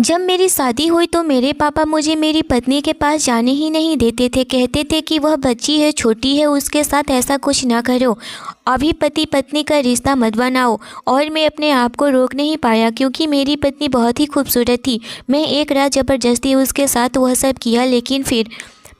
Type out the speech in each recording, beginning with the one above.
जब मेरी शादी हुई तो मेरे पापा मुझे मेरी पत्नी के पास जाने ही नहीं देते थे। कहते थे कि वह बच्ची है, छोटी है, उसके साथ ऐसा कुछ ना करो, अभी पति पत्नी का रिश्ता मत बनाओ। और मैं अपने आप को रोक नहीं पाया क्योंकि मेरी पत्नी बहुत ही खूबसूरत थी। मैं एक रात ज़बरदस्ती उसके साथ वह सब किया, लेकिन फिर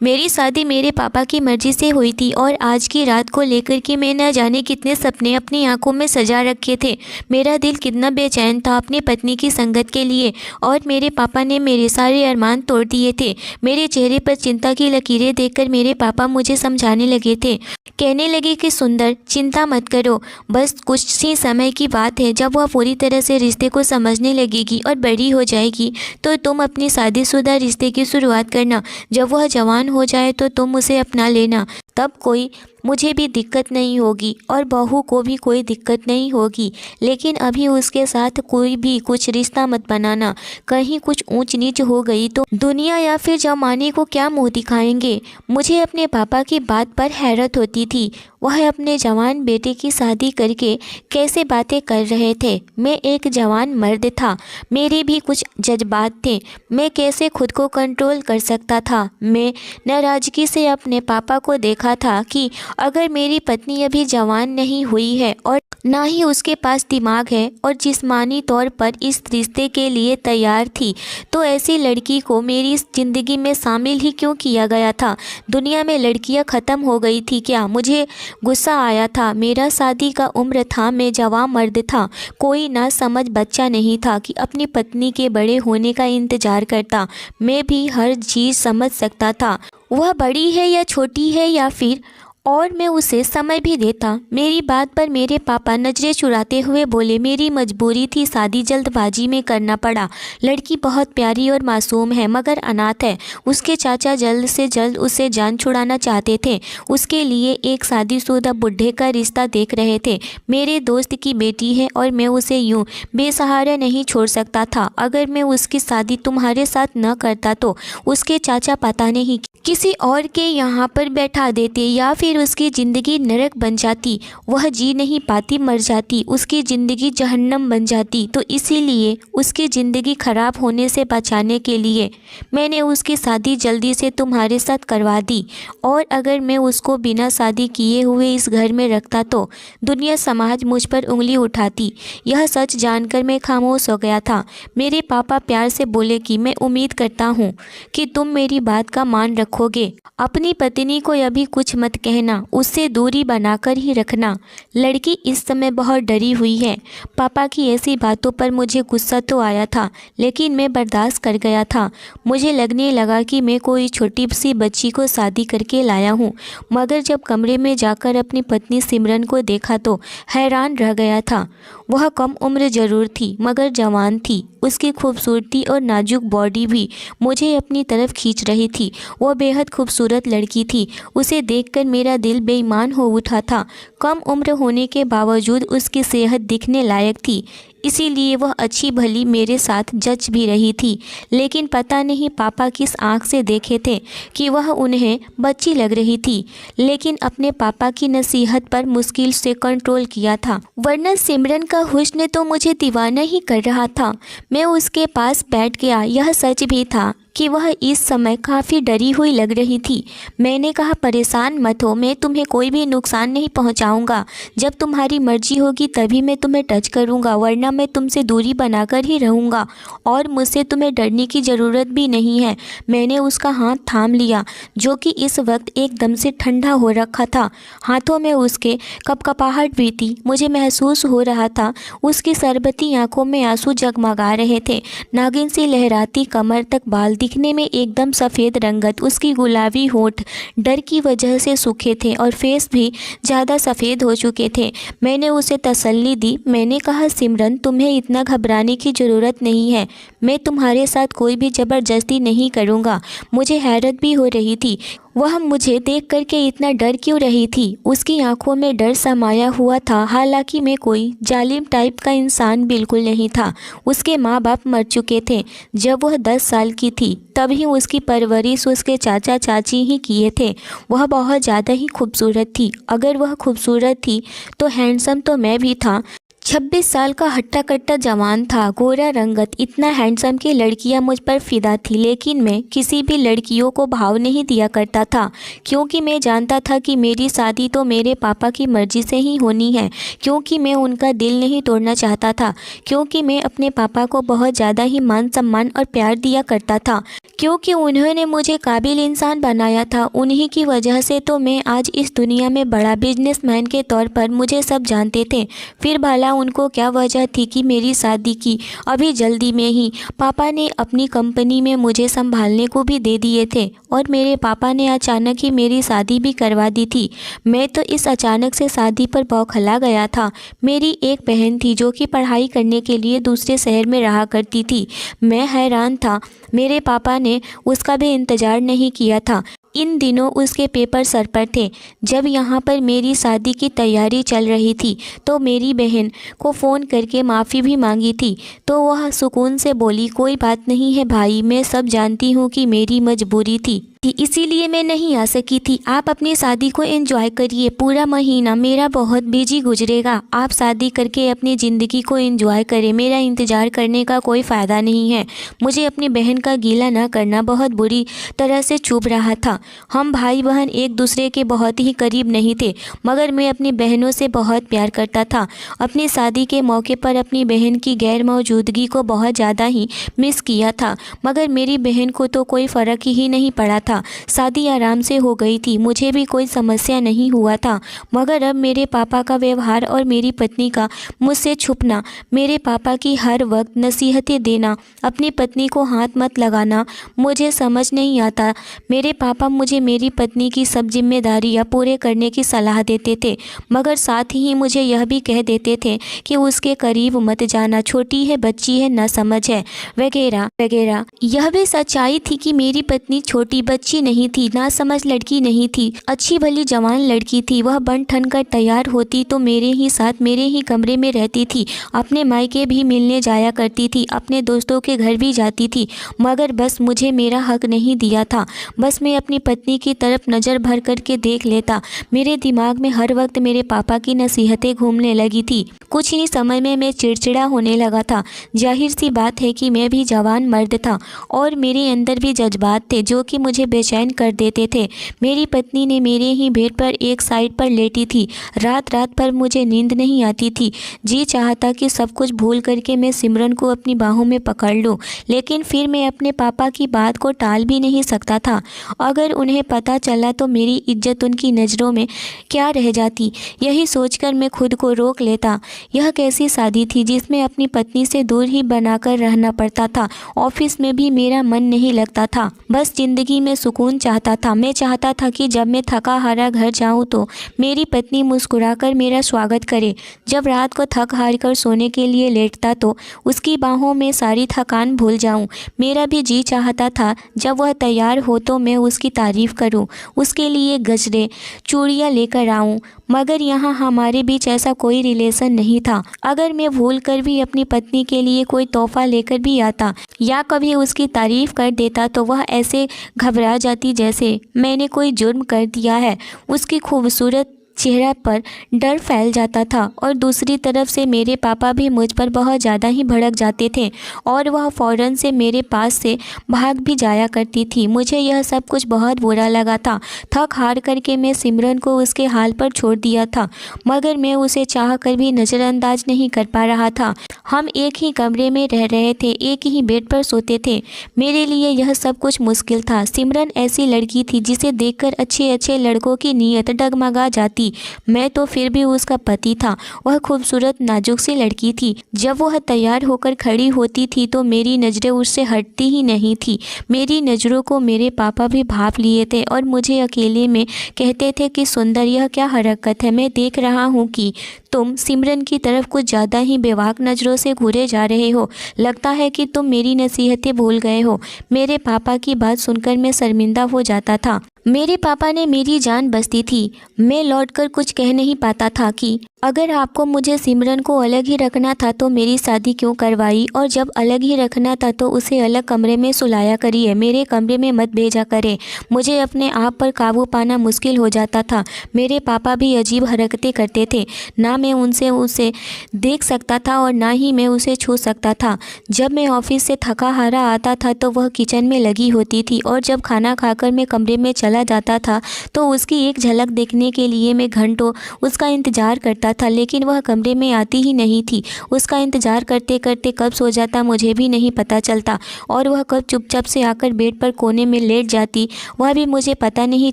मेरी शादी मेरे पापा की मर्ज़ी से हुई थी। और आज की रात को लेकर के मैं न जाने कितने सपने अपनी आंखों में सजा रखे थे। मेरा दिल कितना बेचैन था अपनी पत्नी की संगत के लिए, और मेरे पापा ने मेरे सारे अरमान तोड़ दिए थे। मेरे चेहरे पर चिंता की लकीरें देखकर मेरे पापा मुझे समझाने लगे थे। कहने लगे कि सुंदर, चिंता मत करो, बस कुछ ही समय की बात है। जब वह पूरी तरह से रिश्ते को समझने लगेगी और बड़ी हो जाएगी तो तुम अपनी शादीशुदा रिश्ते की शुरुआत करना। जब वह जवान हो जाए तो तुम उसे अपना लेना। तब कोई मुझे भी दिक्कत नहीं होगी और बहू को भी कोई दिक्कत नहीं होगी। लेकिन अभी उसके साथ कोई भी कुछ रिश्ता मत बनाना। कहीं कुछ ऊंच नीच हो गई तो दुनिया या फिर जमाने को क्या मुंह दिखाएंगे। मुझे अपने पापा की बात पर हैरत होती थी। वह अपने जवान बेटे की शादी करके कैसे बातें कर रहे थे। मैं एक जवान मर्द था, मेरे भी कुछ जज्बात थे। मैं कैसे खुद को कंट्रोल कर सकता था। मैं नाराज़गी से अपने पापा को देखा था कि अगर मेरी पत्नी अभी जवान नहीं हुई है और ना ही उसके पास दिमाग है और जिस्मानी तौर पर इस रिश्ते के लिए तैयार थी, तो ऐसी लड़की को मेरी ज़िंदगी में शामिल ही क्यों किया गया था। दुनिया में लड़कियां ख़त्म हो गई थी क्या। मुझे गुस्सा आया था। मेरा शादी का उम्र था, मैं जवान मर्द था, कोई ना समझ बच्चा नहीं था कि अपनी पत्नी के बड़े होने का इंतज़ार करता। मैं भी हर चीज़ समझ सकता था, वह बड़ी है या छोटी है या फिर, और मैं उसे समय भी देता। मेरी बात पर मेरे पापा नज़रें चुराते हुए बोले, मेरी मजबूरी थी, शादी जल्दबाजी में करना पड़ा। लड़की बहुत प्यारी और मासूम है मगर अनाथ है। उसके चाचा जल्द से जल्द उसे जान छुड़ाना चाहते थे। उसके लिए एक शादीशुदा बुढ़े का रिश्ता देख रहे थे। मेरे दोस्त की बेटी है और मैं उसे यूं बेसहारा नहीं छोड़ सकता था। अगर मैं उसकी शादी तुम्हारे साथ न करता तो उसके चाचा पता नहीं किसी और के यहाँ पर बैठा देते या फिर उसकी ज़िंदगी नरक बन जाती। वह जी नहीं पाती, मर जाती, उसकी ज़िंदगी जहन्नम बन जाती। तो इसीलिए उसकी ज़िंदगी ख़राब होने से बचाने के लिए मैंने उसकी शादी जल्दी से तुम्हारे साथ करवा दी। और अगर मैं उसको बिना शादी किए हुए इस घर में रखता तो दुनिया समाज मुझ पर उंगली उठाती। यह सच जानकर मैं खामोश हो गया था। मेरे पापा प्यार से बोले कि मैं उम्मीद करता हूँ कि तुम मेरी बात का मान रखोगे। अपनी पत्नी को अभी कुछ मत कहना, उससे दूरी बनाकर ही रखना। लड़की इस समय बहुत डरी हुई है। पापा की ऐसी बातों पर मुझे गुस्सा तो आया था, लेकिन मैं बर्दाश्त कर गया था। मुझे लगने लगा कि मैं कोई छोटी सी बच्ची को शादी करके लाया हूँ। मगर जब कमरे में जाकर अपनी पत्नी सिमरन को देखा तो हैरान रह गया था। वह कम उम्र जरूर थी मगर जवान थी। उसकी खूबसूरती और नाजुक बॉडी भी मुझे अपनी तरफ खींच रही थी। वह बेहद खूबसूरत लड़की थी। उसे देखकर मेरा दिल बेईमान हो उठा था। कम उम्र होने के बावजूद उसकी सेहत दिखने लायक थी, इसीलिए वह अच्छी भली मेरे साथ जच भी रही थी। लेकिन पता नहीं पापा किस आँख से देखे थे कि वह उन्हें बच्ची लग रही थी। लेकिन अपने पापा की नसीहत पर मुश्किल से कंट्रोल किया था, वरना सिमरन का हुस्न तो मुझे दीवाना ही कर रहा था। मैं उसके पास बैठ गया। यह सच भी था कि वह इस समय काफ़ी डरी हुई लग रही थी। मैंने कहा, परेशान मत हो, मैं तुम्हें कोई भी नुकसान नहीं पहुंचाऊंगा। जब तुम्हारी मर्जी होगी तभी मैं तुम्हें टच करूंगा, वरना मैं तुमसे दूरी बनाकर ही रहूंगा। और मुझसे तुम्हें डरने की ज़रूरत भी नहीं है। मैंने उसका हाथ थाम लिया जो कि इस वक्त एकदम से ठंडा हो रखा था। हाथों में उसके कपकपाहट भी थी। मुझे महसूस हो रहा था उसकी शरबती आंखों में आंसू जगमगा रहे थे। नागिन सी लहराती कमर तक बाल, दिखने में एकदम सफ़ेद रंगत। उसकी गुलाबी होठ डर की वजह से सूखे थे और फेस भी ज़्यादा सफ़ेद हो चुके थे। मैंने उसे तसल्ली दी। मैंने कहा, सिमरन, तुम्हें इतना घबराने की ज़रूरत नहीं है। मैं तुम्हारे साथ कोई भी ज़बरदस्ती नहीं करूँगा। मुझे हैरत भी हो रही थी, वह मुझे देख करके इतना डर क्यों रही थी। उसकी आंखों में डर समाया हुआ था। हालांकि मैं कोई जालिम टाइप का इंसान बिल्कुल नहीं था। उसके माँ बाप मर चुके थे जब वह 10 साल की थी। तभी उसकी परवरिश उसके चाचा चाची ही किए थे। वह बहुत ज़्यादा ही खूबसूरत थी। अगर वह खूबसूरत थी तो हैंडसम तो मैं भी था। 26 साल का हट्टा कट्टा जवान था, गोरा रंगत, इतना हैंडसम कि लड़कियां मुझ पर फिदा थी। लेकिन मैं किसी भी लड़कियों को भाव नहीं दिया करता था, क्योंकि मैं जानता था कि मेरी शादी तो मेरे पापा की मर्ज़ी से ही होनी है, क्योंकि मैं उनका दिल नहीं तोड़ना चाहता था, क्योंकि मैं अपने पापा को बहुत ज़्यादा ही मान सम्मान और प्यार दिया करता था, क्योंकि उन्होंने मुझे काबिल इंसान बनाया था। उन्हीं की वजह से तो मैं आज इस दुनिया में बड़ा बिजनेसमैन के तौर पर मुझे सब जानते थे। फिर भला उनको क्या वजह थी कि मेरी शादी की? अभी जल्दी में ही पापा ने अपनी कंपनी में मुझे संभालने को भी दे दिए थे, और मेरे पापा ने अचानक ही मेरी शादी भी करवा दी थी। मैं तो इस अचानक से शादी पर बौखला गया था। मेरी एक बहन थी जो कि पढ़ाई करने के लिए दूसरे शहर में रहा करती थी। मैं हैरान था, मेरे पापा ने उसका भी इंतज़ार नहीं किया था। इन दिनों उसके पेपर सर पर थे। जब यहाँ पर मेरी शादी की तैयारी चल रही थी तो मेरी बहन को फ़ोन करके माफ़ी भी मांगी थी, तो वह सुकून से बोली, कोई बात नहीं है भाई, मैं सब जानती हूँ कि मेरी मजबूरी थी, इसीलिए मैं नहीं आ सकी थी। आप अपनी शादी को एंजॉय करिए, पूरा महीना मेरा बहुत बिजी गुजरेगा। आप शादी करके अपनी ज़िंदगी को एंजॉय करें, मेरा इंतज़ार करने का कोई फ़ायदा नहीं है। मुझे अपनी बहन का गीला न करना बहुत बुरी तरह से चुभ रहा था। हम भाई बहन एक दूसरे के बहुत ही करीब नहीं थे, मगर मैं अपनी बहनों से बहुत प्यार करता था। अपनी शादी के मौके पर अपनी बहन की गैर मौजूदगी को बहुत ज़्यादा ही मिस किया था, मगर मेरी बहन को तो कोई फ़र्क ही नहीं पड़ा था। शादी आराम से हो गई थी, मुझे भी कोई समस्या नहीं हुआ था, मगर अब मेरे पापा का व्यवहार और मेरी पत्नी का मुझसे छुपना, मेरे पापा की हर वक्त नसीहतें देना, अपनी पत्नी को हाथ मत लगाना, मुझे समझ नहीं आता। मेरे पापा मुझे मेरी पत्नी की सब जिम्मेदारियां पूरे करने की सलाह देते थे, मगर साथ ही मुझे यह भी कह देते थे कि उसके करीब मत जाना, छोटी है, बच्ची है, ना समझ है, वगैरह वगैरह। यह भी सच्चाई थी कि मेरी पत्नी छोटी बच्ची नहीं थी, ना समझ लड़की नहीं थी, अच्छी भली जवान लड़की थी। वह बन ठन कर तैयार होती तो मेरे ही साथ मेरे ही कमरे में रहती थी, अपने मायके भी मिलने जाया करती थी, अपने दोस्तों के घर भी जाती थी, मगर बस मुझे मेरा हक नहीं दिया था। बस मैं अपनी पत्नी की तरफ नज़र भर करके देख लेता। मेरे दिमाग में हर वक्त मेरे पापा की नसीहतें घूमने लगी थी। कुछ ही समय में मैं चिड़चिड़ा होने लगा था। जाहिर सी बात है कि मैं भी जवान मर्द था और मेरे अंदर भी जज्बात थे जो कि मुझे बेचैन कर देते थे। मेरी पत्नी ने मेरे ही बेड पर एक साइड पर लेटी थी। रात रात भर मुझे नींद नहीं आती थी। जी चाहता कि सब कुछ भूल करके मैं सिमरन को अपनी बाहों में पकड़ लूं, लेकिन फिर मैं अपने पापा की बात को टाल भी नहीं सकता था। अगर उन्हें पता चला तो मेरी इज्जत उनकी नज़रों में क्या रह जाती, यही सोचकर मैं खुद को रोक लेता। यह कैसी शादी थी जिसमें अपनी पत्नी से दूर ही बनाकर रहना पड़ता था। ऑफिस में भी मेरा मन नहीं लगता था, बस ज़िंदगी में सुकून चाहता था। मैं चाहता था कि जब मैं थका हारा घर जाऊं तो मेरी पत्नी मुस्कुराकर मेरा स्वागत करे। जब रात को थक हार कर सोने के लिए लेटता तो उसकी बाहों में सारी थकान भूल जाऊं। मेरा भी जी चाहता था जब वह तैयार हो तो मैं उसकी तारीफ़ करूं, उसके लिए गजरे चूड़ियाँ लेकर आऊं, मगर यहाँ हमारे बीच ऐसा कोई रिलेशन नहीं था। अगर मैं भूल कर भी अपनी पत्नी के लिए कोई तोहफा लेकर भी आता या कभी उसकी तारीफ़ कर देता तो वह ऐसे घबरा जाती जैसे मैंने कोई जुर्म कर दिया है। उसकी खूबसूरत चेहरा पर डर फैल जाता था, और दूसरी तरफ से मेरे पापा भी मुझ पर बहुत ज़्यादा ही भड़क जाते थे और वह फ़ौरन से मेरे पास से भाग भी जाया करती थी। मुझे यह सब कुछ बहुत बुरा लगा था। थक हार करके मैं सिमरन को उसके हाल पर छोड़ दिया था, मगर मैं उसे चाह कर भी नज़रअंदाज नहीं कर पा रहा था। हम एक ही कमरे में रह रहे थे, एक ही बेड पर सोते थे। मेरे लिए यह सब कुछ मुश्किल था। सिमरन ऐसी लड़की थी जिसे देखकर अच्छे अच्छे लड़कों की नीयत डगमगा जाती। मैं तो फिर भी उसका पति था। वह खूबसूरत नाजुक सी लड़की थी। जब वह तैयार होकर खड़ी होती थी तो मेरी नज़रें उससे हटती ही नहीं थी। मेरी नज़रों को मेरे पापा भी भाप लिए थे और मुझे अकेले में कहते थे कि सुंदर, यह क्या हरकत है, मैं देख रहा हूँ कि तुम सिमरन की तरफ कुछ ज़्यादा ही बेवाक नज़रों से घूरे जा रहे हो। लगता है कि तुम मेरी नसीहतें भूल गए हो। मेरे पापा की बात सुनकर मैं शर्मिंदा हो जाता था। मेरे पापा ने मेरी जान बसती थी। मैं लौटकर कुछ कह नहीं पाता था कि अगर आपको मुझे सिमरन को अलग ही रखना था तो मेरी शादी क्यों करवाई, और जब अलग ही रखना था तो उसे अलग कमरे में सुलाया करिए, मेरे कमरे में मत भेजा करें। मुझे अपने आप पर काबू पाना मुश्किल हो जाता था। मेरे पापा भी अजीब हरकतें करते थे, ना मैं उसे देख सकता था और ना ही मैं उसे छू सकता था। जब मैं ऑफिस से थका हारा आता था तो वह किचन में लगी होती थी, और जब खाना खाकर मैं कमरे में चला जाता था तो उसकी एक झलक देखने के लिए मैं घंटों उसका इंतज़ार करता था, लेकिन वह कमरे में आती ही नहीं थी। उसका इंतज़ार करते करते कब सो जाता मुझे भी नहीं पता चलता, और वह कब चुपचाप से आकर बेड पर कोने में लेट जाती वह भी मुझे पता नहीं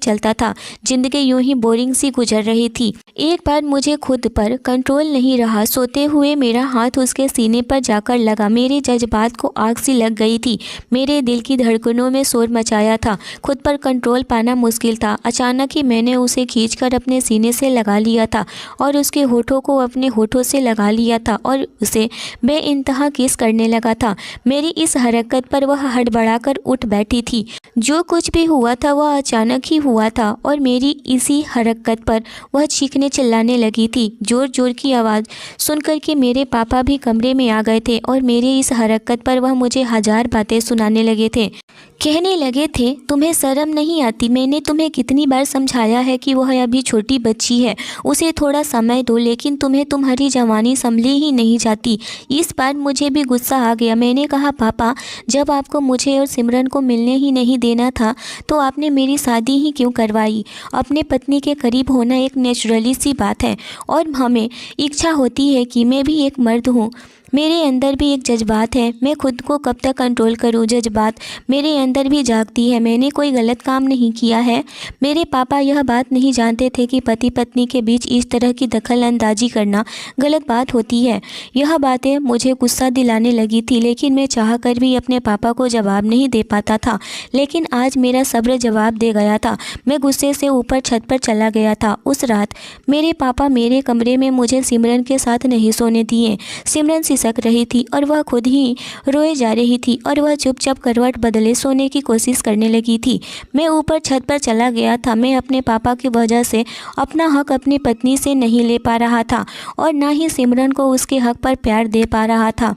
चलता था। जिंदगी यूं ही बोरिंग सी गुजर रही थी। एक बार मुझे खुद पर कंट्रोल नहीं रहा, सोते हुए मेरा हाथ उसके सीने पर जाकर लगा। मेरे जज्बात को आग सी लग गई थी, मेरे दिल की धड़कनों में शोर मचाया था। खुद पर कंट्रोल पाना मुश्किल था। अचानक ही मैंने उसे खींचकर अपने सीने से लगा लिया था और उसके होठों को अपने होठों से लगा लिया था और उसे बेइंतहा किस करने लगा था। मेरी इस हरकत पर वह हड़बड़ाकर उठ बैठी थी। जो कुछ भी हुआ था वह अचानक ही हुआ था, और मेरी इसी हरकत पर वह चीखने चिल्लाने लगी थी। जोर जोर की आवाज़ सुनकर के मेरे पापा भी कमरे में आ गए थे, और मेरी इस हरकत पर वह मुझे हजार बातें सुनाने लगे थे। कहने लगे थे, तुम्हें शर्म नहीं आती? मैंने तुम्हें कितनी बार समझाया है कि वह अभी छोटी बच्ची है, उसे थोड़ा समय दो, लेकिन तुम्हें तुम्हारी जवानी संभली ही नहीं जाती। इस बार मुझे भी गुस्सा आ गया। मैंने कहा, पापा, जब आपको मुझे और सिमरन को मिलने ही नहीं देना था तो आपने मेरी शादी ही क्यों करवाई? अपने पत्नी के करीब होना एक नेचुरली सी बात है, और हमें इच्छा होती है कि मैं भी एक मर्द हूँ। मेरे अंदर भी एक जज्बात है, मैं खुद को कब तक कंट्रोल करूं? जज्बात मेरे अंदर भी जागती है। मैंने कोई गलत काम नहीं किया है। मेरे पापा यह बात नहीं जानते थे कि पति पत्नी के बीच इस तरह की दखल अंदाजी करना गलत बात होती है। यह बातें मुझे गुस्सा दिलाने लगी थी, लेकिन मैं चाह कर भी अपने पापा को जवाब नहीं दे पाता था। लेकिन आज मेरा सब्र जवाब दे गया था। मैं गुस्से से ऊपर छत पर चला गया था। उस रात मेरे पापा मेरे कमरे में मुझे सिमरन के साथ नहीं सोने दिए। सिमरन सक रही थी और वह खुद ही रोए जा रही थी, और वह चुपचाप करवट बदले सोने की कोशिश करने लगी थी। मैं ऊपर छत पर चला गया था। मैं अपने पापा की वजह से अपना हक अपनी पत्नी से नहीं ले पा रहा था, और ना ही सिमरन को उसके हक पर प्यार दे पा रहा था।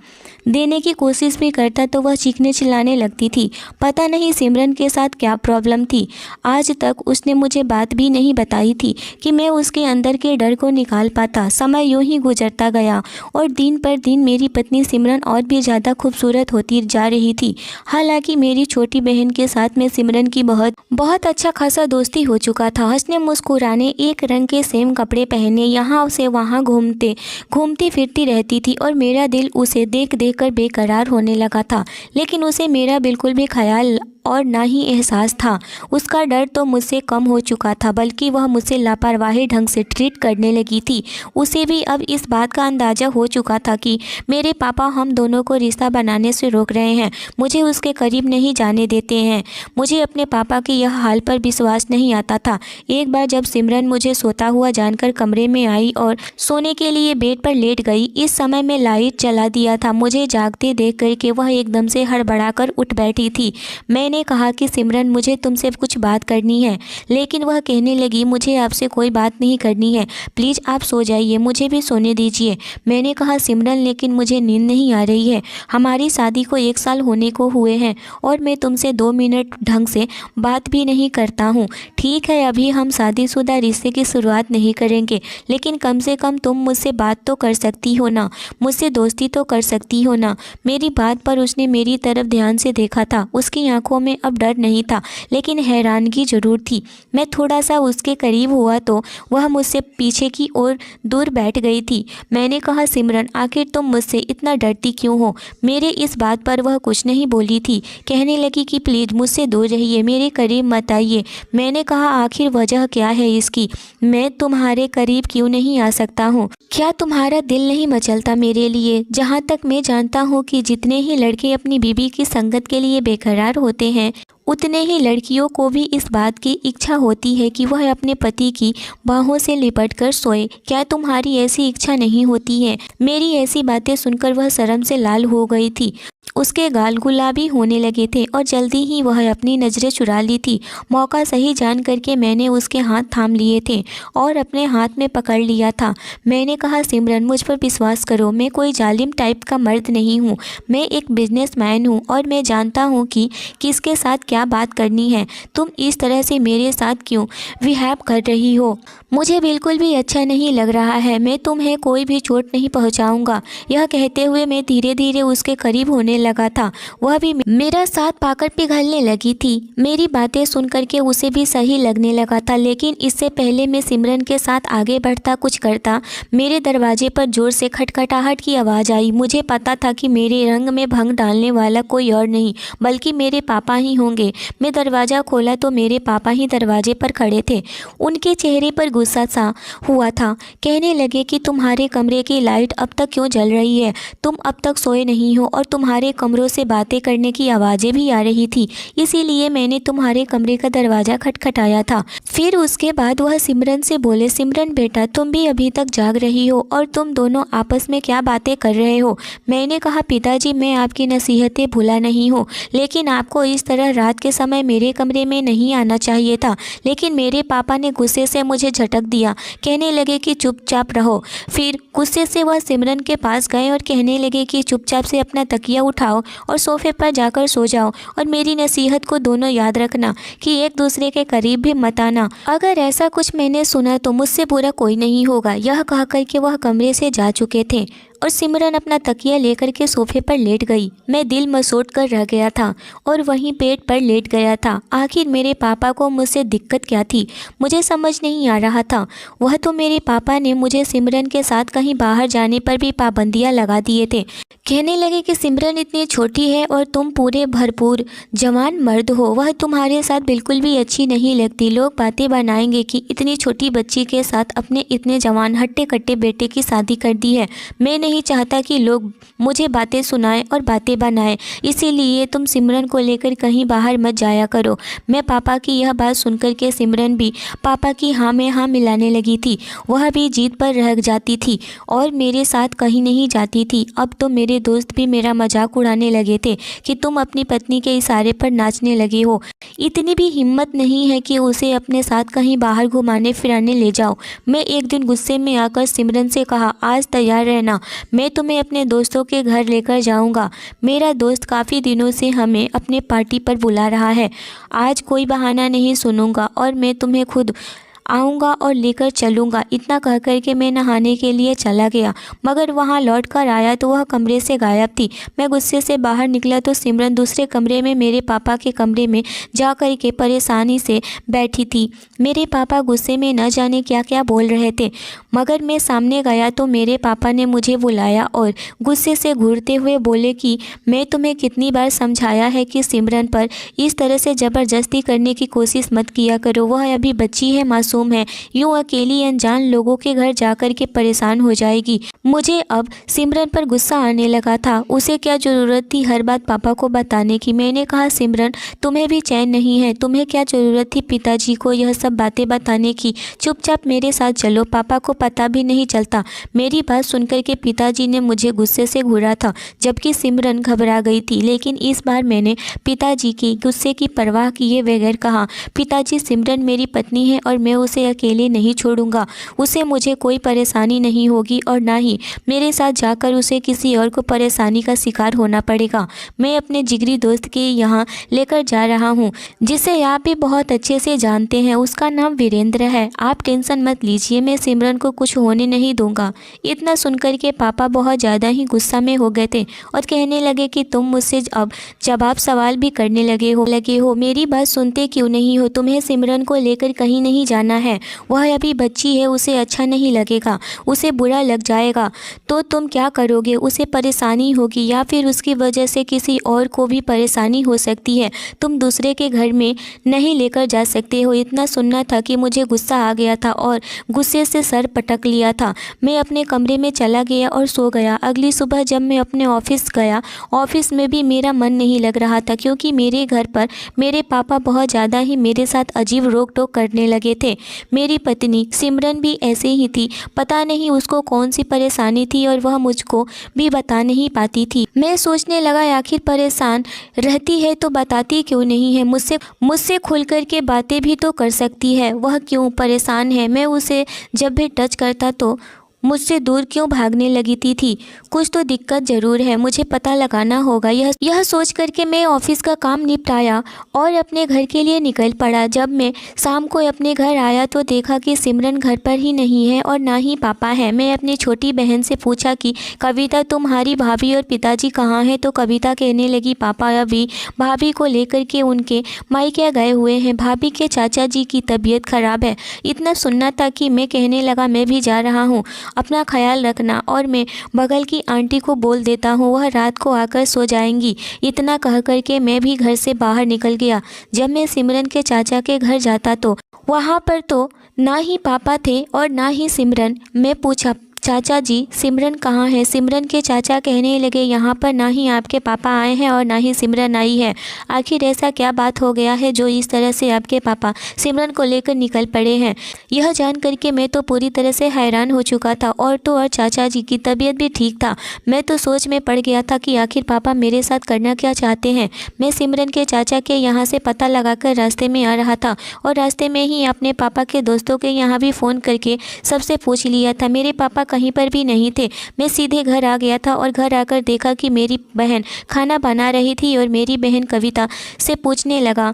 देने की कोशिश भी करता तो वह चीखने चिल्लाने लगती थी। पता नहीं सिमरन के साथ क्या प्रॉब्लम थी। आज तक उसने मुझे बात भी नहीं बताई थी कि मैं उसके अंदर के डर को निकाल पाता। समय यूं ही गुजरता गया, और दिन पर दिन मेरी पत्नी सिमरन और भी ज़्यादा खूबसूरत होती जा रही थी। हालांकि मेरी छोटी बहन के साथ में सिमरन की बहुत अच्छा खासा दोस्ती हो चुका था। हंसने मुस्कुराने, एक रंग के सेम कपड़े पहने, यहाँ से वहाँ घूमती फिरती रहती थी, और मेरा दिल उसे देख देख कर बेकरार होने लगा था। लेकिन उसे मेरा बिल्कुल भी ख्याल और ना ही एहसास था। उसका डर तो मुझसे कम हो चुका था, बल्कि वह मुझसे लापरवाही ढंग से ट्रीट करने लगी थी। उसे भी अब इस बात का अंदाज़ा हो चुका था कि मेरे पापा हम दोनों को रिश्ता बनाने से रोक रहे हैं, मुझे उसके करीब नहीं जाने देते हैं। मुझे अपने पापा के यह हाल पर विश्वास नहीं आता था। एक बार जब सिमरन मुझे सोता हुआ जानकर कमरे में आई और सोने के लिए बेड पर लेट गई, इस समय मैं लाइट जला दिया था। मुझे जागते देख करके वह एकदम से हड़बड़ाकर उठ बैठी थी। मैंने कहा कि सिमरन, मुझे तुमसे कुछ बात करनी है, लेकिन वह कहने लगी, मुझे आपसे कोई बात नहीं करनी है, प्लीज़ आप सो जाइए, मुझे भी सोने दीजिए। मैंने कहा, सिमरन, लेकिन मुझे नींद नहीं आ रही है। हमारी शादी को 1 साल होने को हुए हैं, और मैं तुमसे 2 मिनट ढंग से बात भी नहीं करता हूँ। ठीक है, अभी हम शादीशुदा रिश्ते की शुरुआत नहीं करेंगे, लेकिन कम से कम तुम मुझसे बात तो कर सकती हो ना, मुझसे दोस्ती तो कर सकती हो ना। मेरी बात पर उसने मेरी तरफ ध्यान से देखा था। उसकी आंखों में अब डर नहीं था, लेकिन हैरानगी जरूर थी। मैं थोड़ा सा उसके करीब हुआ तो वह मुझसे पीछे की ओर दूर बैठ गई थी। मैंने कहा, सिमरन, आखिर तुम मुझसे इतना डरती क्यों हो? मेरे इस बात पर वह कुछ नहीं बोली थी। कहने लगी कि प्लीज़ मुझसे दूर रहिए, मेरे करीब मत आइए। मैंने कहा, आखिर वजह क्या है इसकी? मैं तुम्हारे करीब क्यों नहीं आ सकता हूँ? क्या तुम्हारा दिल नहीं मचलता मेरे लिए? जहाँ तक मैं जानता हूँ कि जितने ही लड़के अपनी बीवी की संगत के लिए बेकरार होते हैं, उतने ही लड़कियों को भी इस बात की इच्छा होती है कि वह अपने पति की बाहों से लिपट कर सोए। क्या तुम्हारी ऐसी इच्छा नहीं होती है? मेरी ऐसी बातें सुनकर वह शर्म से लाल हो गई थी। उसके गाल गुलाबी होने लगे थे और जल्दी ही वह अपनी नज़रें चुरा ली थी। मौका सही जान करके मैंने उसके हाथ थाम लिए थे और अपने हाथ में पकड़ लिया था। मैंने कहा, सिमरन, मुझ पर विश्वास करो, मैं कोई जालिम टाइप का मर्द नहीं हूँ। मैं एक बिजनेसमैन हूँ और मैं जानता हूँ कि किसके साथ क्या बात करनी है। तुम इस तरह से मेरे साथ क्यों बिहेव कर रही हो? मुझे बिल्कुल भी अच्छा नहीं लग रहा है। मैं तुम्हें कोई भी चोट नहीं पहुँचाऊँगा। यह कहते हुए मैं धीरे धीरे उसके करीब होने लगा था। वह भी मेरा साथ पाकर पिघलने लगी थी। मेरी बातें सुनकर के उसे भी सही लगने लगा था, लेकिन इससे पहले मैं सिमरन के साथ आगे बढ़ता कुछ करता, मेरे दरवाजे पर जोर से खटखटाहट की आवाज़ आई। मुझे पता था कि मेरे रंग में भंग डालने वाला कोई और नहीं बल्कि मेरे पापा ही होंगे। मैं दरवाज़ा खोला तो मेरे पापा ही दरवाजे पर खड़े थे। उनके चेहरे पर गुस्सा सा हुआ था। कहने लगे कि तुम्हारे कमरे की लाइट अब तक क्यों जल रही है? तुम अब तक सोए नहीं हो और तुम्हारे कमरों से बातें करने की आवाज़ें भी आ रही थी, इसीलिए मैंने तुम्हारे कमरे का दरवाज़ा खटखटाया था। फिर उसके बाद वह सिमरन से बोले, सिमरन बेटा, तुम भी अभी तक जाग रही हो और तुम दोनों आपस में क्या बातें कर रहे हो? मैंने कहा, पिताजी, मैं आपकी नसीहतें भूला नहीं हूँ, लेकिन आपको इस तरह रात के समय मेरे कमरे में नहीं आना चाहिए था। लेकिन मेरे पापा ने गुस्से से मुझे झटक दिया। कहने लगे कि चुपचाप रहो। फिर गुस्से से वह सिमरन के पास गए और कहने लगे कि चुपचाप से अपना तकिया उठाओ और सोफे पर जाकर सो जाओ और मेरी नसीहत को दोनों याद रखना कि एक दूसरे के करीब भी मत आना। अगर ऐसा कुछ मैंने सुना तो मुझसे बुरा कोई नहीं होगा। यह कह कर के वह कमरे से जा चुके थे और सिमरन अपना तकिया लेकर के सोफे पर लेट गई। मैं दिल मसोट कर रह गया था और वहीं पेट पर लेट गया था। आखिर मेरे पापा को मुझसे दिक्कत क्या थी, मुझे समझ नहीं आ रहा था। वह तो मेरे पापा ने मुझे सिमरन के साथ कहीं बाहर जाने पर भी पाबंदियां लगा दिए थे। कहने लगे कि सिमरन इतनी छोटी है और तुम पूरे भरपूर जवान मर्द हो, वह तुम्हारे साथ बिल्कुल भी अच्छी नहीं लगती। लोग बातें बनाएंगे कि इतनी छोटी बच्ची के साथ अपने इतने जवान हट्टे कट्टे बेटे की शादी कर दी है। मैं नहीं चाहता कि लोग मुझे बातें सुनाएं और बातें बनाएं, इसीलिए तुम सिमरन को लेकर कहीं बाहर मत जाया करो। मैं पापा की यह बात सुनकर के सिमरन भी पापा की हाँ में हाँ मिलाने लगी थी। वह भी जिद पर रह जाती थी और मेरे साथ कहीं नहीं जाती थी। अब तो मेरे दोस्त भी मेरा मजाक उड़ाने लगे थे कि तुम अपनी पत्नी के इशारे पर नाचने लगे हो। इतनी भी हिम्मत नहीं है कि उसे अपने साथ कहीं बाहर घुमाने फिराने ले जाओ। मैं एक दिन गुस्से में आकर सिमरन से कहा, आज तैयार रहना, मैं तुम्हें अपने दोस्तों के घर लेकर जाऊंगा। मेरा दोस्त काफ़ी दिनों से हमें अपने पार्टी पर बुला रहा है। आज कोई बहाना नहीं सुनूंगा और मैं तुम्हें खुद आऊँगा और लेकर चलूँगा। इतना कह कर के मैं नहाने के लिए चला गया, मगर वहाँ लौट कर आया तो वह कमरे से गायब थी। मैं गुस्से से बाहर निकला तो सिमरन दूसरे कमरे में मेरे पापा के कमरे में जा कर के परेशानी से बैठी थी। मेरे पापा गुस्से में न जाने क्या क्या बोल रहे थे, मगर मैं सामने गया तो मेरे पापा ने मुझे बुलाया और गुस्से से घूरते हुए बोले कि मैं तुम्हें कितनी बार समझाया है कि सिमरन पर इस तरह से ज़बरदस्ती करने की कोशिश मत किया करो। वह अभी बच्ची है, मासूम है, यूं अकेली अनजान लोगों के घर जाकर के परेशान हो जाएगी। मुझे अब सिमरन पर गुस्सा आने लगा था। उसे क्या ज़रूरत थी हर बात पापा को बताने की। मैंने कहा, सिमरन, तुम्हें भी चैन नहीं है, तुम्हें क्या ज़रूरत थी पिताजी को यह सब बातें बताने की? चुपचाप मेरे साथ चलो, पापा को पता भी नहीं चलता। मेरी बात सुनकर के पिताजी ने मुझे गुस्से से घूरा था, जबकि सिमरन घबरा गई थी। लेकिन इस बार मैंने पिताजी की गुस्से की परवाह किए बगैर कहा, पिताजी, सिमरन मेरी पत्नी है और मैं उसे अकेले नहीं छोड़ूंगा। उसे मुझे कोई परेशानी नहीं होगी और ना ही मेरे साथ जाकर उसे किसी और को परेशानी का शिकार होना पड़ेगा। मैं अपने जिगरी दोस्त के यहाँ लेकर जा रहा हूँ, जिसे आप भी बहुत अच्छे से जानते हैं। उसका नाम वीरेंद्र है। आप टेंशन मत लीजिए, मैं सिमरन को कुछ होने नहीं दूंगा। इतना सुनकर के पापा बहुत ज़्यादा ही गुस्सा में हो गए थे और कहने लगे कि तुम मुझसे अब जवाब सवाल भी करने लगे हो। मेरी बात सुनते क्यों नहीं हो? तुम्हें सिमरन को लेकर कहीं नहीं जाना करना है। वह अभी बच्ची है, उसे अच्छा नहीं लगेगा, उसे बुरा लग जाएगा तो तुम क्या करोगे? उसे परेशानी होगी या फिर उसकी वजह से किसी और को भी परेशानी हो सकती है। तुम दूसरे के घर में नहीं लेकर जा सकते हो। इतना सुनना था कि मुझे गुस्सा आ गया था और गुस्से से सर पटक लिया था। मैं अपने कमरे में चला गया और सो गया। अगली सुबह जब मैं अपने ऑफिस गया, ऑफिस में भी मेरा मन नहीं लग रहा था क्योंकि मेरे घर पर मेरे पापा बहुत ज़्यादा ही मेरे साथ अजीब रोक टोक करने लगे थे। मेरी पत्नी सिमरन भी ऐसे ही थी। पता नहीं उसको कौन सी परेशानी थी और वह मुझको भी बता नहीं पाती थी। मैं सोचने लगा आखिर परेशान रहती है तो बताती क्यों नहीं है? मुझसे खुल कर के बातें भी तो कर सकती है। वह क्यों परेशान है? मैं उसे जब भी टच करता तो मुझसे दूर क्यों भागने लगी थी? कुछ तो दिक्कत ज़रूर है, मुझे पता लगाना होगा। यह सोच करके मैं ऑफिस का काम निपटाया और अपने घर के लिए निकल पड़ा। जब मैं शाम को अपने घर आया तो देखा कि सिमरन घर पर ही नहीं है और ना ही पापा है। मैं अपनी छोटी बहन से पूछा कि कविता, तुम्हारी भाभी और पिताजी कहाँ हैं? तो कविता कहने लगी, पापा अभी भाभी को लेकर के उनके मायके गए हुए हैं। भाभी के चाचा जी की तबीयत खराब है। इतना सुनना था कि मैं कहने लगा, मैं भी जा रहा हूँ, अपना ख्याल रखना। और मैं बगल की आंटी को बोल देता हूँ, वह रात को आकर सो जाएंगी। इतना कह कर के मैं भी घर से बाहर निकल गया। जब मैं सिमरन के चाचा के घर जाता तो वहाँ पर तो ना ही पापा थे और ना ही सिमरन। मैं पूछा, चाचा जी सिमरन कहाँ है? सिमरन के चाचा कहने लगे, यहाँ पर ना ही आपके पापा आए हैं और ना ही सिमरन आई है। आखिर ऐसा क्या बात हो गया है जो इस तरह से आपके पापा सिमरन को लेकर निकल पड़े हैं? यह जान करके मैं तो पूरी तरह से हैरान हो चुका था। और तो और चाचा जी की तबीयत भी ठीक था। मैं तो सोच में पड़ गया था कि आखिर पापा मेरे साथ करना क्या चाहते हैं। मैं सिमरन के चाचा के यहाँ से पता लगाकर रास्ते में आ रहा था और रास्ते में ही अपने पापा के दोस्तों के यहाँ भी फ़ोन करके सबसे पूछ लिया था। मेरे पापा कहीं पर भी नहीं थे। मैं सीधे घर आ गया था और घर आकर देखा कि मेरी बहन खाना बना रही थी और मेरी बहन कविता से पूछने लगा,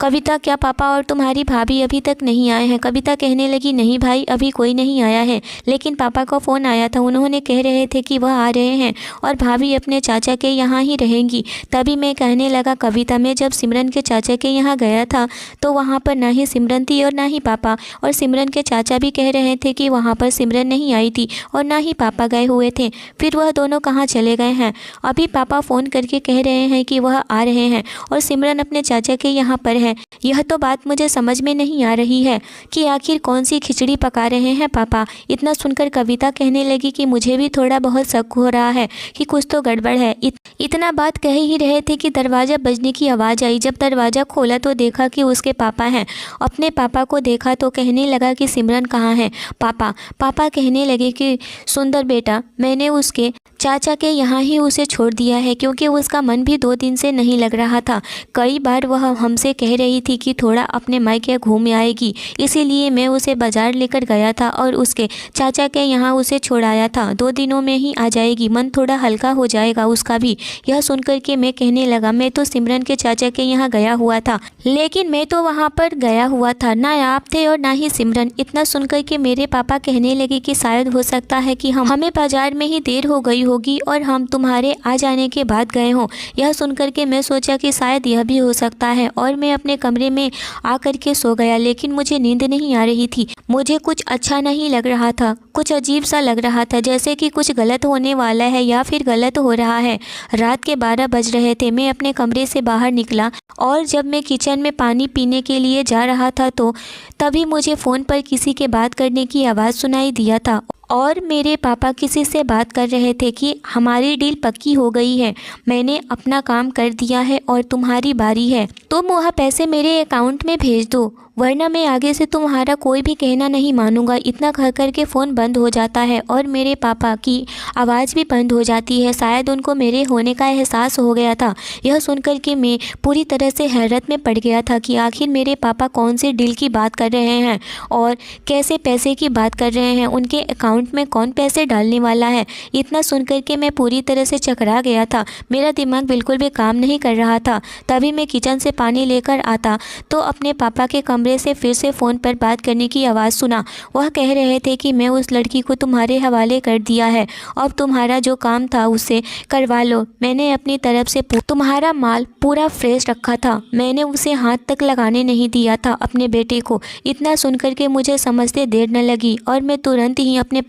कविता क्या पापा और तुम्हारी भाभी अभी तक नहीं आए हैं? कविता कहने लगी, नहीं भाई, अभी कोई नहीं आया है, लेकिन पापा को फ़ोन आया था, उन्होंने कह रहे थे कि वह आ रहे हैं और भाभी अपने चाचा के यहाँ ही रहेंगी। तभी मैं कहने लगा, कविता, मैं जब सिमरन के चाचा के यहाँ गया था तो वहाँ पर ना ही सिमरन थी और ना ही पापा, और सिमरन के चाचा भी कह रहे थे कि वहाँ पर सिमरन नहीं आई थी और ना ही पापा गए हुए थे। फिर वह दोनों कहाँ चले गए हैं? अभी पापा फ़ोन करके कह रहे हैं कि वह आ रहे हैं और सिमरन अपने चाचा के यहाँ पर है। यह तो बात मुझे समझ में नहीं आ रही है कि आखिर कौन सी खिचड़ी पका रहे हैं पापा। इतना सुनकर कविता कहने लगी कि मुझे भी थोड़ा बहुत शक हो रहा है कि कुछ तो गड़बड़ है। इतना बात कह ही रहे थे कि दरवाज़ा बजने की आवाज़ आई। जब दरवाज़ा खोला तो देखा कि उसके पापा हैं। अपने पापा को देखा तो कहने लगा कि सिमरन कहाँ है? पापा कहने लगे कि सुंदर बेटा, मैंने उसके चाचा के यहाँ ही उसे छोड़ दिया है क्योंकि उसका मन भी 2 दिन से नहीं लग रहा था। कई बार वह हमसे कह रही थी कि थोड़ा अपने मायके घूम आएगी, इसीलिए मैं उसे बाज़ार लेकर गया था और उसके चाचा के यहाँ उसे छोड़ाया था। 2 दिनों में ही आ जाएगी, मन थोड़ा हल्का हो जाएगा उसका भी। यह सुनकर के मैं कहने लगा, मैं तो सिमरन के चाचा के यहाँ गया हुआ था, लेकिन मैं तो वहाँ पर गया हुआ था, ना आप थे और ना ही सिमरन। इतना सुनकर के मेरे पापा कहने लगे कि शायद हो सकता है कि हमें बाज़ार में ही देर हो गई होगी और हम तुम्हारे आ जाने के बाद गए हों। यह सुनकर के मैं सोचा कि शायद यह भी हो सकता है और मैं अपने कमरे में आकर के सो गया। लेकिन मुझे नींद नहीं आ रही थी। मुझे कुछ अच्छा नहीं लग रहा था, कुछ अजीब सा लग रहा था, जैसे कि कुछ गलत होने वाला है या फिर गलत हो रहा है। रात के 12 बज रहे थे। मैं अपने कमरे से बाहर निकला और जब मैं किचन में पानी पीने के लिए जा रहा था तो तभी मुझे फ़ोन पर किसी के बात करने की आवाज़ सुनाई दिया था और मेरे पापा किसी से बात कर रहे थे कि हमारी डील पक्की हो गई है, मैंने अपना काम कर दिया है और तुम्हारी बारी है, तुम वह पैसे मेरे अकाउंट में भेज दो वरना मैं आगे से तुम्हारा कोई भी कहना नहीं मानूंगा। इतना कह कर के फ़ोन बंद हो जाता है और मेरे पापा की आवाज़ भी बंद हो जाती है। शायद उनको मेरे होने का एहसास हो गया था। यह सुनकर के मैं पूरी तरह से हैरत में पड़ गया था कि आखिर मेरे पापा कौन से डील की बात कर रहे हैं और कैसे पैसे की बात कर रहे हैं, उनके अकाउंट में कौन पैसे डालने वाला है। इतना सुनकर के मैं पूरी तरह से चकरा गया था। मेरा दिमाग बिल्कुल भी काम नहीं कर रहा था। तभी मैं किचन से पानी लेकर आता तो अपने पापा के कमरे कमरे से फिर से फ़ोन पर बात करने की आवाज़ सुना। वह कह रहे थे कि मैं उस लड़की को तुम्हारे हवाले कर दिया है, अब तुम्हारा जो काम था उसे करवा लो। मैंने अपनी तरफ से तुम्हारा माल पूरा फ्रेश रखा था, मैंने उसे हाथ तक लगाने नहीं दिया था अपने बेटे को। इतना सुनकर के मुझे समझते देर न लगी और मैं तुरंत ही अपने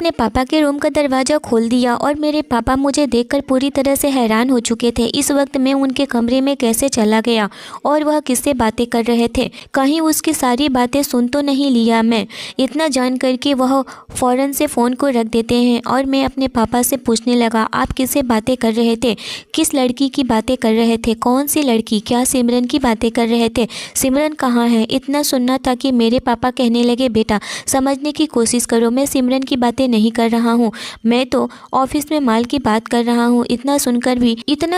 पापा के रूम का दरवाज़ा खोल दिया और मेरे पापा मुझे देखकर पूरी तरह से हैरान हो चुके थे। इस वक्त मैं उनके कमरे में कैसे चला गया और वह किससे बातें कर रहे थे, कहीं उसकी सारी बातें सुन तो नहीं लिया मैं। इतना जान करके वह फ़ौरन से फ़ोन को रख देते हैं और मैं अपने पापा से पूछने लगा, आप किससे बातें कर रहे थे, किस लड़की की बातें कर रहे थे, कौन सी लड़की, क्या सिमरन की बातें कर रहे थे, सिमरन कहाँ है। इतना सुनना था कि मेरे पापा कहने लगे, बेटा समझने की कोशिश करो, मैं सिमरन की बातें नहीं कर रहा हूँ, मैं तो ऑफिस में माल की बात कर रहा हूँ। इतना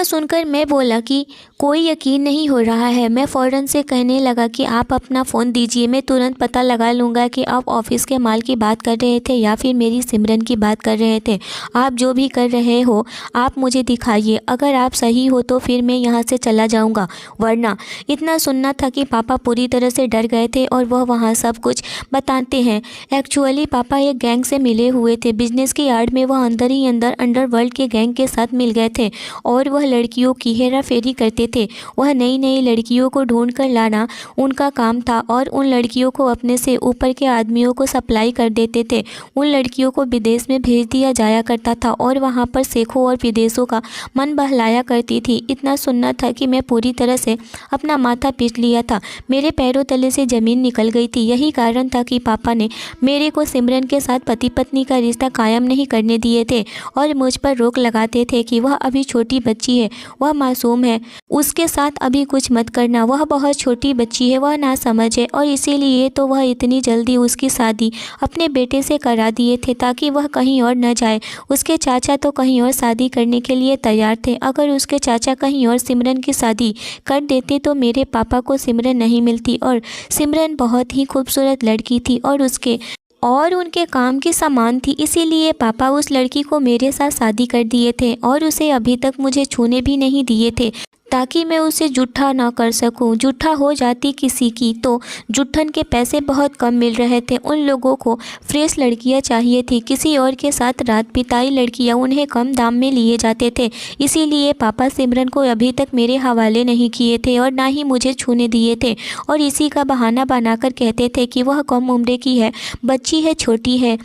सुनकर मैं बोला कि कोई यकीन नहीं हो रहा है। मैं फ़ौरन से कहने लगा कि आप अपना फ़ोन दीजिए, मैं तुरंत पता लगा लूँगा कि आप ऑफिस के माल की बात कर रहे थे या फिर मेरी सिमरन की बात कर रहे थे। आप जो भी कर रहे हो आप मुझे दिखाइए, अगर आप सही हो तो फिर मैं यहाँ से चला जाऊँगा, वरना। इतना सुनना था कि पापा पूरी तरह से डर गए थे और वह वहाँ सब कुछ बताते हैं। एक्चुअली पापा एक गैंग से मिले हुए थे, बिजनेस की आड़ में वह अंदर ही अंदर अंडरवर्ल्ड के गैंग के साथ मिल गए थे और वह लड़कियों की हेरा फेरी करते थे। वह नई नई लड़कियों को ढूंढ कर लाना उनका काम था और उन लड़कियों को अपने से ऊपर के आदमियों को सप्लाई कर देते थे। उन लड़कियों को विदेश में भेज दिया जाया करता था और वहाँ पर शेखों और विदेशों का मन बहलाया करती थी। इतना सुनना था कि मैं पूरी तरह से अपना माथा पीट लिया था, मेरे पैरों तले से ज़मीन निकल गई थी। यही कारण था कि पापा ने मेरे को सिमरन के साथ पति पत्नी का रिश्ता कायम नहीं करने दिए थे और मुझ पर रोक लगाते थे कि वह अभी छोटी बच्ची है, वह मासूम है, उसके साथ अभी कुछ मत करना, वह बहुत छोटी बच्ची है, वह नासमझ है। और इसीलिए तो वह इतनी जल्दी उसकी शादी अपने बेटे से करा दिए थे ताकि वह कहीं और न जाए। उसके चाचा तो कहीं और शादी करने के लिए तैयार थे। अगर उसके चाचा कहीं और सिमरन की शादी कर देते तो मेरे पापा को सिमरन नहीं मिलती और सिमरन बहुत ही खूबसूरत लड़की थी और उनके काम की सामान थी। इसीलिए पापा उस लड़की को मेरे साथ शादी कर दिए थे और उसे अभी तक मुझे छूने भी नहीं दिए थे ताकि मैं उसे जूठा ना कर सकूं। जूठा हो जाती किसी की तो जूठन के पैसे बहुत कम मिल रहे थे। उन लोगों को फ्रेश लड़कियां चाहिए थी, किसी और के साथ रात बिताई लड़कियां उन्हें कम दाम में लिए जाते थे। इसीलिए पापा सिमरन को अभी तक मेरे हवाले नहीं किए थे और ना ही मुझे छूने दिए थे और इसी का बहाना बनाकर कहते थे कि वह कम उम्र की है, बच्ची है, छोटी है,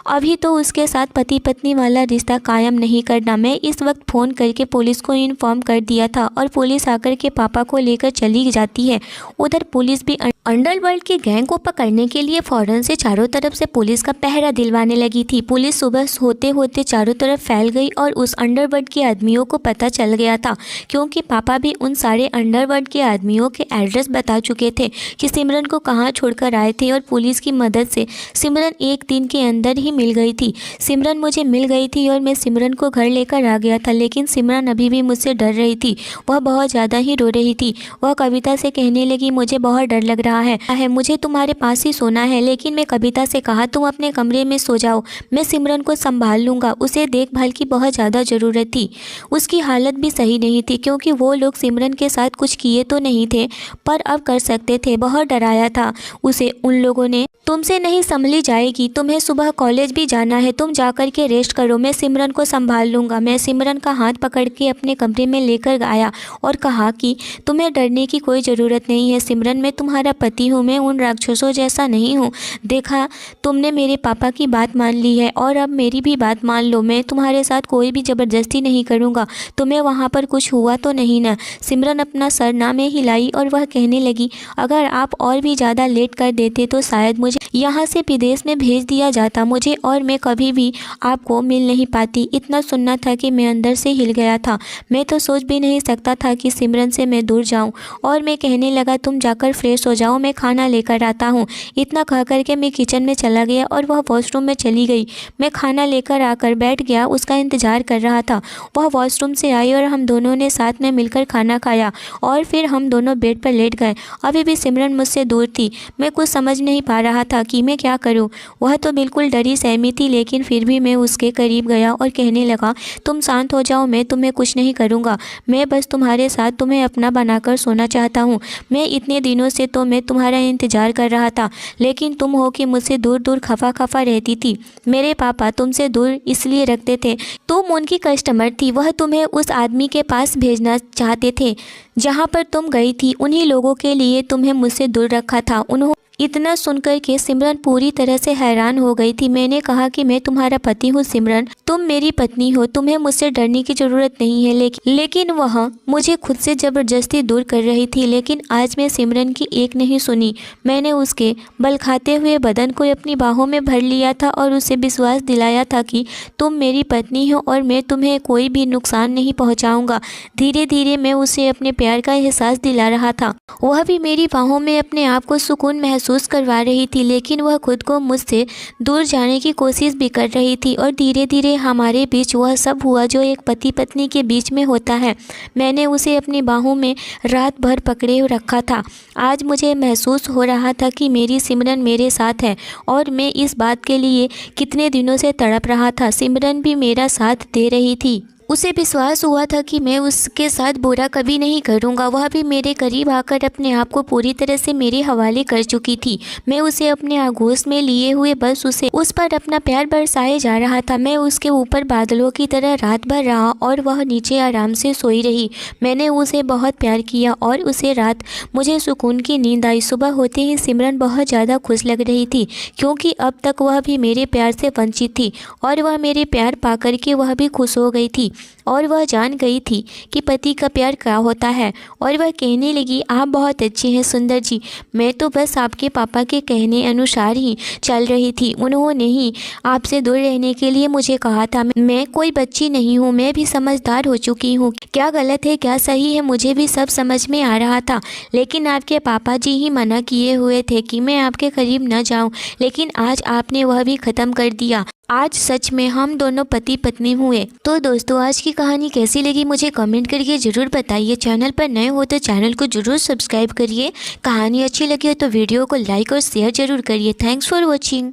अभी तो उसके साथ पति पत्नी वाला रिश्ता कायम नहीं करना। मैं इस वक्त फ़ोन करके पुलिस को इन्फॉर्म कर दिया था और पुलिस आकर के पापा को लेकर चली जाती है। उधर पुलिस भी अंडरवर्ल्ड के गैंग को पकड़ने के लिए फ़ौरन से चारों तरफ से पुलिस का पहरा दिलवाने लगी थी। पुलिस सुबह होते होते चारों तरफ फैल गई और उस अंडरवर्ल्ड के आदमियों को पता चल गया था, क्योंकि पापा भी उन सारे अंडरवर्ल्ड के आदमियों के एड्रेस बता चुके थे कि सिमरन को कहाँ छोड़कर आए थे और पुलिस की मदद से सिमरन एक दिन के अंदर ही मिल गई थी। सिमरन मुझे मिल गई थी और मैं सिमरन को घर लेकर आ गया था, लेकिन सिमरन अभी भी मुझसे डर रही थी। वह बहुत ज़्यादा ही रो रही थी। वह कविता से कहने लगी, मुझे बहुत डर लग रहा है, मुझे तुम्हारे पास ही सोना है। लेकिन मैं कविता से कहा, तुम अपने कमरे में सो जाओ, मैं सिमरन को संभाल लूँगा। उसे देखभाल की बहुत ज़्यादा ज़रूरत थी। उसकी हालत भी सही नहीं थी क्योंकि वो लोग सिमरन के साथ कुछ किए तो नहीं थे पर अब कर सकते थे। बहुत डराया था उसे उन लोगों ने। तुमसे नहीं संभली जाएगी, तुम्हें सुबह कॉलेज भी जाना है, तुम जाकर के रेस्ट करो, मैं सिमरन को संभाल लूँगा। मैं सिमरन का हाथ पकड़ के अपने कमरे में लेकर आया और कहा कि तुम्हें डरने की कोई ज़रूरत नहीं है सिमरन, मैं तुम्हारा पति हूँ, मैं उन राक्षसों जैसा नहीं हूँ। देखा, तुमने मेरे पापा की बात मान ली है और अब मेरी भी बात मान लो। मैं तुम्हारे साथ कोई भी ज़बरदस्ती नहीं करूँगा। तुम्हें वहाँ पर कुछ हुआ तो नहीं ना? सिमरन अपना सर ना में हिलाई और वह कहने लगी, अगर आप और भी ज़्यादा लेट कर देते तो शायद मुझे यहाँ से विदेश में भेज दिया जाता मुझे और मैं कभी भी आपको मिल नहीं पाती। इतना सुनना था कि मैं अंदर से हिल गया था। मैं तो सोच भी नहीं सकता था कि सिमरन से मैं दूर जाऊँ और मैं कहने लगा, तुम जाकर फ्रेश हो जाओ, मैं खाना लेकर आता हूँ। इतना कह करके मैं किचन में चला गया और वह वॉशरूम में चली गई। मैं खाना लेकर आकर बैठ गया, उसका इंतज़ार कर रहा था। वह वॉशरूम से आई और हम दोनों ने साथ में मिलकर खाना खाया और फिर हम दोनों बेड पर लेट गए। अभी भी सिमरन मुझसे दूर थी। मैं कुछ समझ नहीं पा रहा था कि मैं क्या करूं। वह तो बिल्कुल डरी सहमी थी, लेकिन फिर भी मैं उसके करीब गया और कहने लगा, तुम शांत हो जाओ, मैं तुम्हें कुछ नहीं करूँगा। मैं बस तुम्हारे साथ तुम्हें अपना बनाकर सोना चाहता हूँ। मैं इतने दिनों से तो मैं तुम्हारा इंतज़ार कर रहा था, लेकिन तुम हो कि मुझसे दूर दूर खफा खफा रहती थी। मेरे पापा तुमसे दूर इसलिए रखते थे, तुम उनकी कस्टमर थी। वह तुम्हें उस आदमी के पास भेजना चाहते थे जहाँ पर तुम गई थी। उन्हीं लोगों के लिए तुम्हें मुझसे दूर रखा था। उन्होंने इतना सुनकर के सिमरन पूरी तरह से हैरान हो गई थी। मैंने कहा कि मैं तुम्हारा पति हूँ सिमरन, तुम मेरी पत्नी हो, तुम्हें मुझसे डरने की ज़रूरत नहीं है। लेकिन वह मुझे खुद से ज़बरदस्ती दूर कर रही थी। लेकिन आज मैं सिमरन की एक नहीं सुनी। मैंने उसके बल खाते हुए बदन को अपनी बाहों में भर लिया था और उसे विश्वास दिलाया था कि तुम मेरी पत्नी हो और मैं तुम्हें कोई भी नुकसान नहीं पहुँचाऊँगा। धीरे धीरे मैं उसे अपने प्यार का एहसास दिला रहा था। वह भी मेरी बाहों में अपने आप को सुकून महसूस करवा रही थी, लेकिन वह खुद को मुझसे दूर जाने की कोशिश भी कर रही थी। और धीरे धीरे हमारे बीच वह सब हुआ जो एक पति पत्नी के बीच में होता है। मैंने उसे अपनी बाहों में रात भर पकड़े रखा था। आज मुझे महसूस हो रहा था कि मेरी सिमरन मेरे साथ है और मैं इस बात के लिए कितने दिनों से तड़प रहा था। सिमरन भी मेरा साथ दे रही थी। उसे विश्वास हुआ था कि मैं उसके साथ बुरा कभी नहीं करूँगा। वह भी मेरे करीब आकर अपने आप को पूरी तरह से मेरे हवाले कर चुकी थी। मैं उसे अपने आगोश में लिए हुए बस उस पर अपना प्यार बरसाए जा रहा था। मैं उसके ऊपर बादलों की तरह रात भर रहा और वह नीचे आराम से सोई रही। मैंने उसे बहुत प्यार किया और उसे रात मुझे सुकून की नींद आई। सुबह होते ही सिमरन बहुत ज़्यादा खुश लग रही थी, क्योंकि अब तक वह भी मेरे प्यार से वंचित थी और वह मेरे प्यार पाकर के वह भी खुश हो गई थी और वह जान गई थी कि पति का प्यार क्या होता है। और वह कहने लगी, आप बहुत अच्छे हैं सुंदर जी, मैं तो बस आपके पापा के कहने अनुसार ही चल रही थी। उन्होंने ही आपसे दूर रहने के लिए मुझे कहा था। मैं कोई बच्ची नहीं हूँ, मैं भी समझदार हो चुकी हूँ। क्या गलत है क्या सही है मुझे भी सब समझ में आ रहा था, लेकिन आपके पापा जी ही मना किए हुए थे कि मैं आपके करीब न जाऊँ। लेकिन आज आपने वह भी ख़त्म कर दिया। आज सच में हम दोनों पति पत्नी हुए। तो दोस्तों, आज की कहानी कैसी लगी मुझे कमेंट करके ज़रूर बताइए। चैनल पर नए हो तो चैनल को ज़रूर सब्सक्राइब करिए। कहानी अच्छी लगी हो तो वीडियो को लाइक और शेयर ज़रूर करिए। Thanks for watching.